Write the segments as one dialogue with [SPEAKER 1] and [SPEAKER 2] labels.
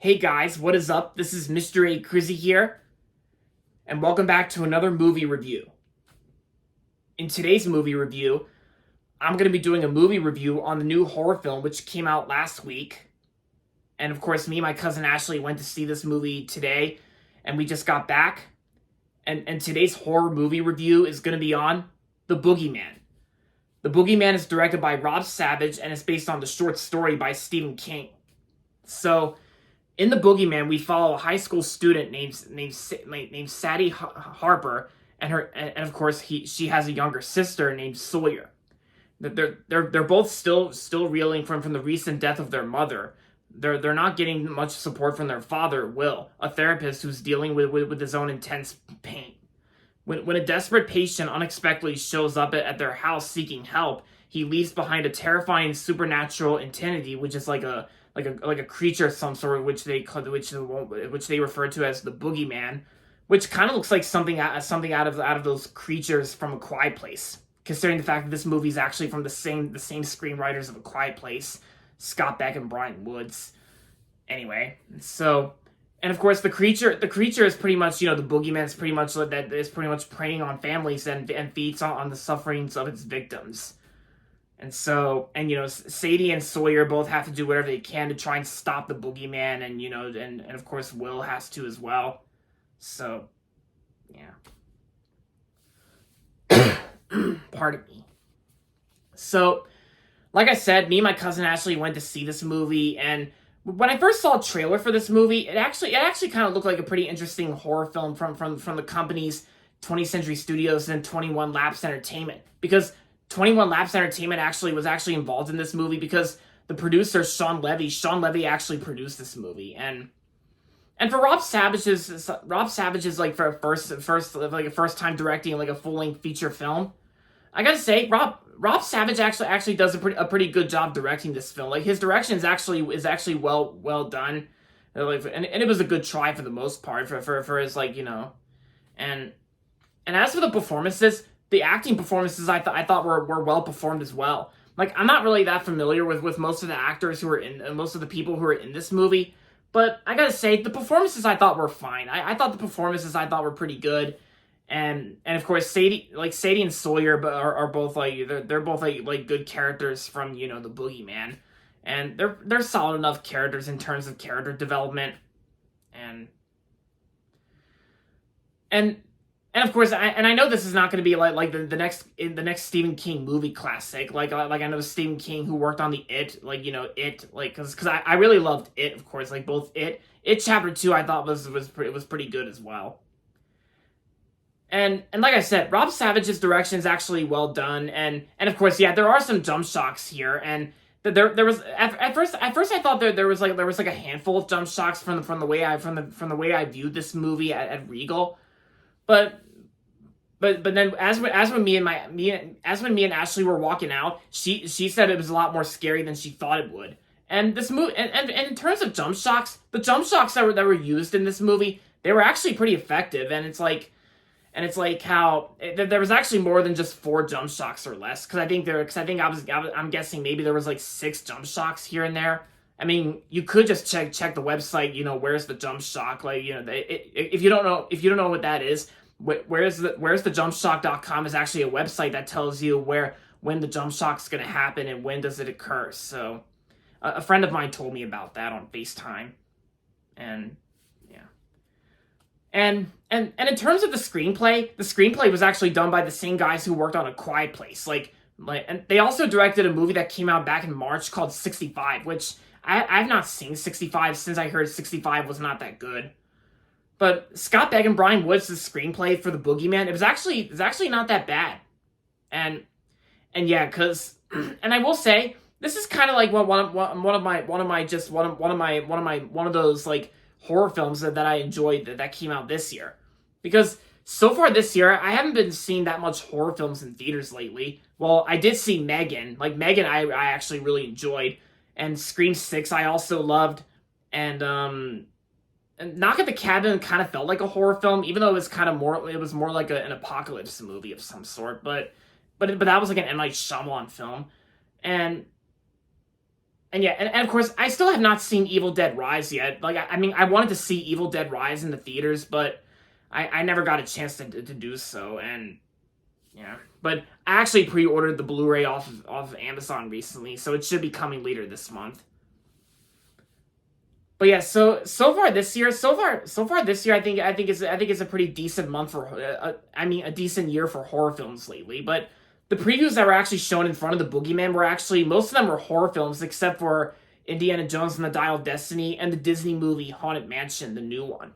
[SPEAKER 1] Hey guys, what is up? This is Mr. A. Crizzy here, and welcome back to another movie review. In today's movie review, I'm going to be doing a movie review on the new horror film which came out last week. And of course, me and my cousin Ashley went to see this movie today, and we just got back. And today's horror movie review is going to be on The Boogeyman. The Boogeyman is directed by Rob Savage and is based on the short story by Stephen King. So, in The Boogeyman, we follow a high school student named Sadie Harper, and of course she has a younger sister named Sawyer. They're both still reeling from the recent death of their mother. They're not getting much support from their father, Will, a therapist who's dealing with his own intense pain. When a desperate patient unexpectedly shows up at their house seeking help, he leaves behind a terrifying supernatural entity, which is like a creature of some sort, which they refer to as the Boogeyman, which kind of looks like something out of those creatures from A Quiet Place. Considering the fact that this movie is actually from the same screenwriters of A Quiet Place, Scott Beck and Brian Woods. Anyway, so, and of course the creature is pretty much, the Boogeyman is pretty much preying on families and feeds on the sufferings of its victims. And so, Sadie and Sawyer both have to do whatever they can to try and stop the Boogeyman, and of course Will has to as well. So, yeah. Pardon me. So, like I said, me and my cousin Ashley went to see this movie, and when I first saw a trailer for this movie, it actually kind of looked like a pretty interesting horror film from the companies 20th Century Studios and 21 Laps Entertainment, because 21 Laps Entertainment was actually involved in this movie because the producer Sean Levy actually produced this movie, and for Rob Savage's like for a first time directing like a full length feature film, I gotta say Rob Savage actually does a pretty good job directing this film. Like, his direction is actually well done, and it was a good try for the most part for his and as for the performances. The acting performances I thought were well performed as well. Like, I'm not really that familiar with most of the actors who are in, most of the people who are in this movie, but I gotta say, the performances I thought were fine. I thought the performances were pretty good, and of course Sadie and Sawyer are both they're both like good characters from the Boogeyman, and they're solid enough characters in terms of character development, and of course, I know this is not going to be like the next Stephen King movie classic. Like I know Stephen King, who worked on the because I really loved It, of course, like both It Chapter 2 I thought was pretty good as well. And like I said, Rob Savage's direction is actually well done, and of course, yeah, there are some jump shocks here, and there was at first I thought there was like a handful of jump shocks from the way I viewed this movie at Regal. But then as when me and Ashley were walking out, she said it was a lot more scary than she thought it would. And this movie, and in terms of jump shocks, the jump shocks that were used in this movie, they were actually pretty effective. And it's like how there was actually more than just 4 jump shocks or less, I'm guessing maybe there was like 6 jump shocks here and there. I mean, you could just check the website, where's the jump shock, if you don't know what that is. Where's the jumpshock.com is actually a website that tells you when the jump shock's going to happen and when does it occur. So a friend of mine told me about that on FaceTime. And yeah. And in terms of the screenplay was actually done by the same guys who worked on A Quiet Place. And they also directed a movie that came out back in March called 65, which I've not seen 65 since I heard 65 was not that good. But Scott Beck and Brian Woods' screenplay for The Boogeyman, it was actually not that bad. And yeah, and I will say, this is kind of like one of those like horror films that I enjoyed that came out this year. Because so far this year, I haven't been seeing that much horror films in theaters lately. Well, I did see Megan. Like, Megan I actually really enjoyed. And Scream 6 I also loved. And Knock at the Cabin kind of felt like a horror film, even though it was more like an apocalypse movie of some sort. But that was like an M. Night Shyamalan film. And And yeah, and of course, I still have not seen Evil Dead Rise yet. Like, I mean, I wanted to see Evil Dead Rise in the theaters, but I never got a chance to do so. And yeah, but I actually pre-ordered the Blu-ray off of Amazon recently, so it should be coming later this month. But yeah, so far this year, I think it's a pretty decent month for, I mean, a decent year for horror films lately. But the previews that were actually shown in front of the Boogeyman were actually, most of them were horror films, except for Indiana Jones and the Dial of Destiny and the Disney movie Haunted Mansion, the new one.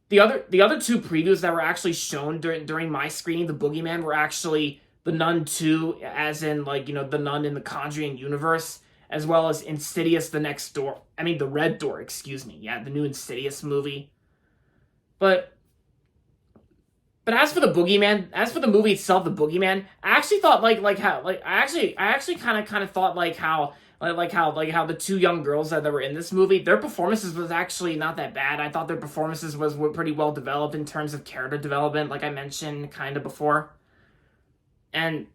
[SPEAKER 1] The other two previews that were actually shown during my screening, the Boogeyman, were actually The Nun 2, as in, like, the Nun in the Conjuring universe, as well as Insidious The Next Door. I mean, The Red Door, excuse me. Yeah, the new Insidious movie. But as for the Boogeyman, as for the movie itself, the Boogeyman, I actually thought I actually kind of thought how the two young girls that were in this movie, their performances was actually not that bad. I thought their performances were pretty well developed in terms of character development, like I mentioned kind of before. And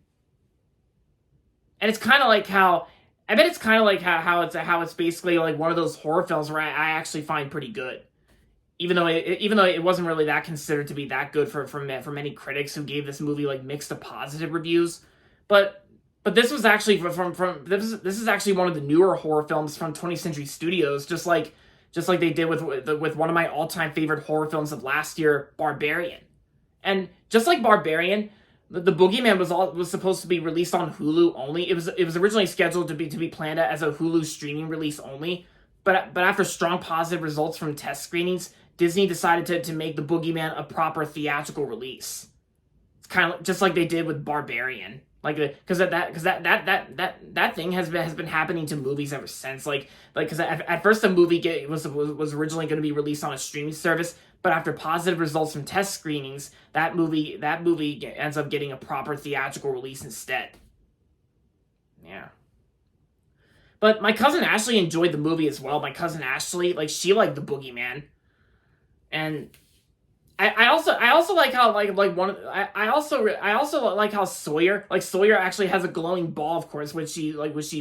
[SPEAKER 1] it's kind of like how I bet it's kind of like how it's basically like one of those horror films where I actually find pretty good, even though it wasn't really that considered to be that good for many critics who gave this movie like mixed to positive reviews. But this was actually this is actually one of the newer horror films from 20th Century Studios, just like they did with one of my all-time favorite horror films of last year, Barbarian. And just like Barbarian, the Boogeyman was supposed to be released on Hulu only. It was originally scheduled to be planned as a Hulu streaming release only, but after strong positive results from test screenings, Disney decided to make the Boogeyman a proper theatrical release. It's kind of just like they did with Barbarian, like because that thing has been happening to movies ever since. Because at first the movie was originally going to be released on a streaming service. But after positive results from test screenings, that movie ends up getting a proper theatrical release instead. Yeah. But my cousin Ashley enjoyed the movie as well. My cousin Ashley, she liked the Boogeyman, and I also like how I also like how Sawyer actually has a glowing ball, of course, which she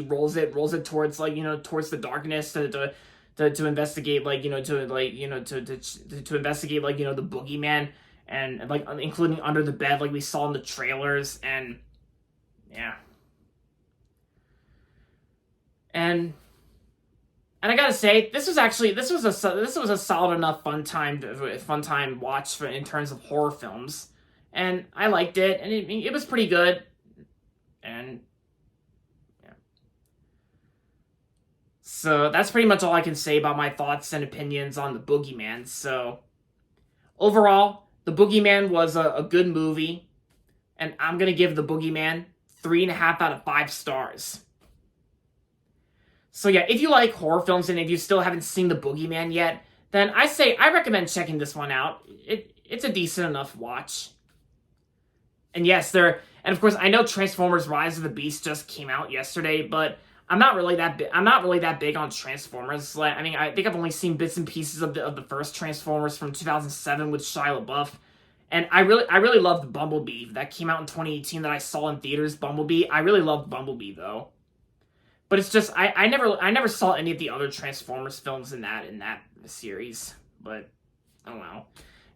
[SPEAKER 1] rolls it towards towards the darkness to investigate to investigate the Boogeyman, and including under the bed like we saw in the trailers. And yeah, and I gotta say, this was a solid enough fun time watch in terms of horror films, and I liked it, and it was pretty good. And so that's pretty much all I can say about my thoughts and opinions on the Boogeyman. So overall, the Boogeyman was a good movie, and I'm going to give the Boogeyman 3.5 out of 5 stars. So yeah, if you like horror films and if you still haven't seen the Boogeyman yet, then I recommend checking this one out. It's a decent enough watch. And yes, and of course I know Transformers: Rise of the Beast just came out yesterday, but I'm not really that big on Transformers. I mean, I think I've only seen bits and pieces of the first Transformers from 2007 with Shia LaBeouf, and I really loved Bumblebee that came out in 2018 that I saw in theaters. Bumblebee, I really loved Bumblebee though, but it's just I never saw any of the other Transformers films in that series. But I don't know,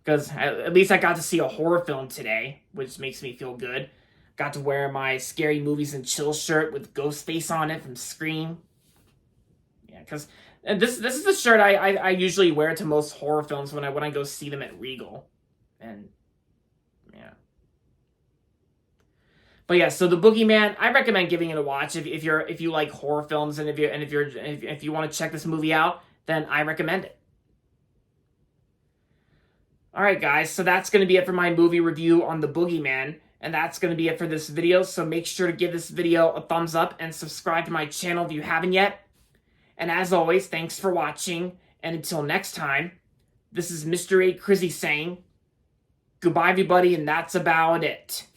[SPEAKER 1] because at least I got to see a horror film today, which makes me feel good. Got to wear my Scary Movies and Chill shirt with Ghostface on it from Scream. Yeah, because this is the shirt I usually wear to most horror films when I go see them at Regal. And yeah. But yeah, so the Boogeyman, I recommend giving it a watch if you like horror films, and if you want to check this movie out, then I recommend it. All right, guys, so that's going to be it for my movie review on the Boogeyman. And that's going to be it for this video, so make sure to give this video a thumbs up and subscribe to my channel if you haven't yet. And as always, thanks for watching, and until next time, this is Mr. A. Crizzy saying, goodbye everybody, and that's about it.